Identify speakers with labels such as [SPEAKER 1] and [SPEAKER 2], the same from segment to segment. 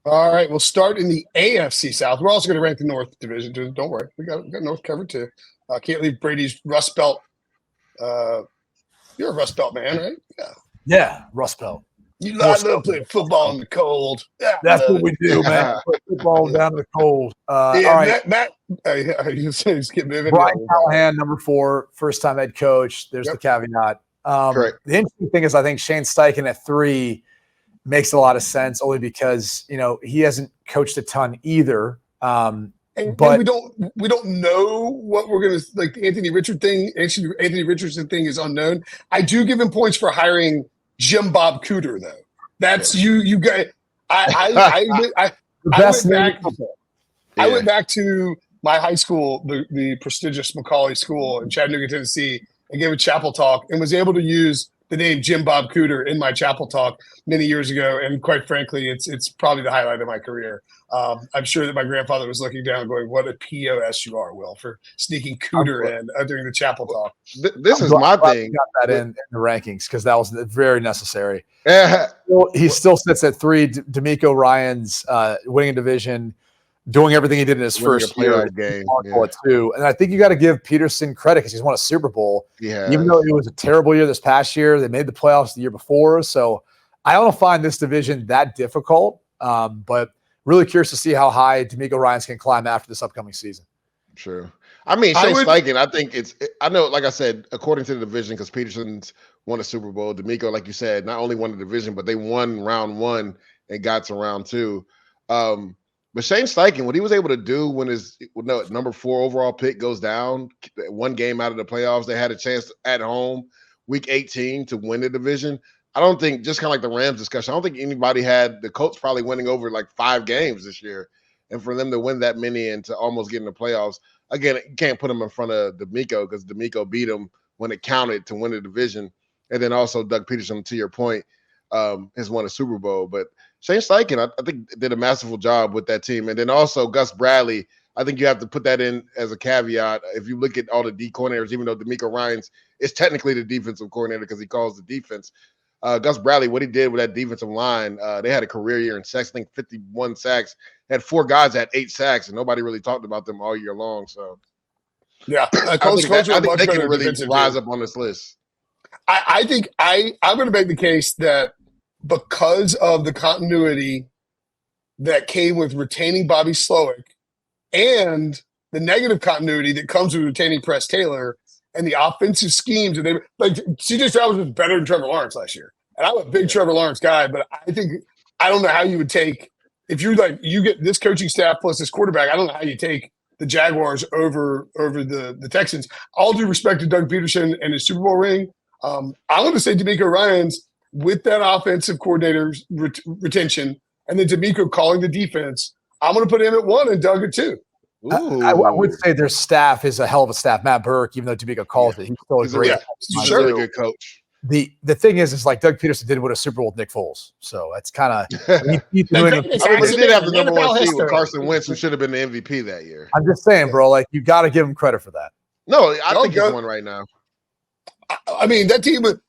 [SPEAKER 1] All right, we'll start in the AFC South. We're also going to rank the North Division. Don't worry, we got North covered too. Can't leave Brady's Rust Belt. You're a Rust Belt man, right?
[SPEAKER 2] Yeah, Rust Belt.
[SPEAKER 1] You love playing football in the cold. Yeah,
[SPEAKER 2] that's what we do, man. Put football down in the cold.
[SPEAKER 1] All right, Matt.
[SPEAKER 2] Brian Callahan, number 4, first-time head coach. There's the caveat.
[SPEAKER 3] Correct.
[SPEAKER 2] The interesting thing is, I think Shane Steichen at 3 makes a lot of sense, only because he hasn't coached a ton either.
[SPEAKER 1] And we don't know what we're gonna like. The Anthony Richardson thing is unknown. I do give him points for hiring Jim Bob Cooter, though. That's you guys. I went back to my high school, the prestigious Macaulay School in Chattanooga, Tennessee, and gave a chapel talk and was able to use the name Jim Bob Cooter in my chapel talk many years ago. And quite frankly, it's probably the highlight of my career. I'm sure that my grandfather was looking down going, what a POS you are, Will, for sneaking Cooter in during the chapel talk.
[SPEAKER 3] This is my thing.
[SPEAKER 2] Got that in the rankings because that was very necessary. He still sits at 3. D'Amico Ryan's winning a division, doing everything he did in his first year
[SPEAKER 3] game.
[SPEAKER 2] At 2. And I think you got to give Peterson credit because he's won a Super Bowl.
[SPEAKER 3] Yeah.
[SPEAKER 2] Even though it was a terrible year this past year, they made the playoffs the year before. So I don't find this division that difficult, but really curious to see how high D'Amico Ryans can climb after this upcoming season.
[SPEAKER 3] Sure. I mean, Shane Steichen, I think I know, like I said, according to the division, because Peterson's won a Super Bowl, D'Amico, like you said, not only won the division, but they won round 1 and got to round 2. But Shane Steichen, what he was able to do when his number 4 overall pick goes down, 1 game out of the playoffs, they had a chance at home, week 18, to win the division. I don't think, just kind of like the Rams discussion, I don't think anybody had the Colts probably winning over like 5 games this year. And for them to win that many and to almost get in the playoffs, again, you can't put them in front of D'Amico because D'Amico beat him when it counted to win the division. And then also Doug Peterson, to your point, has won a Super Bowl. But Shane Steichen, I think, did a masterful job with that team. And then also Gus Bradley, I think you have to put that in as a caveat. If you look at all the D coordinators, even though D'Amico Ryans is technically the defensive coordinator because he calls the defense, Gus Bradley, what he did with that defensive line, they had a career year in sacks, I think 51 sacks, had 4 guys at 8 sacks, and nobody really talked about them all year long. So,
[SPEAKER 1] yeah,
[SPEAKER 3] I think they can really rise up on this list.
[SPEAKER 1] I think I'm going to make the case that because of the continuity that came with retaining Bobby Slowick and the negative continuity that comes with retaining Press Taylor and the offensive schemes, and C.J. Stroud was better than Trevor Lawrence last year. And I'm a big Trevor Lawrence guy, but I don't know how you would take, if you're like, you get this coaching staff plus this quarterback, I don't know how you take the Jaguars over the Texans. All due respect to Doug Peterson and his Super Bowl ring, I'm going to say D'Amico Ryans with that offensive coordinator's retention and then D'Amico calling the defense. I'm going to put him at 1 and Doug at 2.
[SPEAKER 2] I would say their staff is a hell of a staff. Matt Burke, even though D'Amico calls it, he's still a great.
[SPEAKER 3] He's a really good coach.
[SPEAKER 2] The thing is like Doug Peterson did win a Super Bowl with Nick Foles, so it's kind of.
[SPEAKER 3] He did have the number 1 seed with Carson Wentz, who should have been the MVP that year.
[SPEAKER 2] I'm just saying, bro. Like you got to give him credit for that.
[SPEAKER 3] No, I think he's one right now.
[SPEAKER 1] I mean, that team. Look,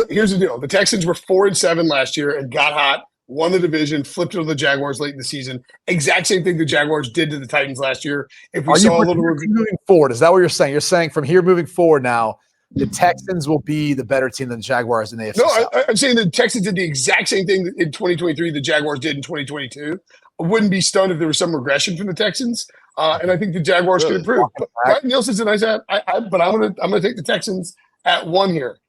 [SPEAKER 1] here's the deal: the Texans were 4-7 last year and got hot, won the division, flipped it to the Jaguars late in the season. Exact same thing the Jaguars did to the Titans last year. If we saw a little
[SPEAKER 2] moving forward, is that what you're saying? You're saying from here moving forward now, the Texans will be the better team than the Jaguars in the AFC South.
[SPEAKER 1] No, I'm saying the Texans did the exact same thing in 2023 the Jaguars did in 2022. I wouldn't be stunned if there was some regression from the Texans. And I think the Jaguars could improve. But Brian Nielsen's a nice ad, but I'm gonna take the Texans at 1 here.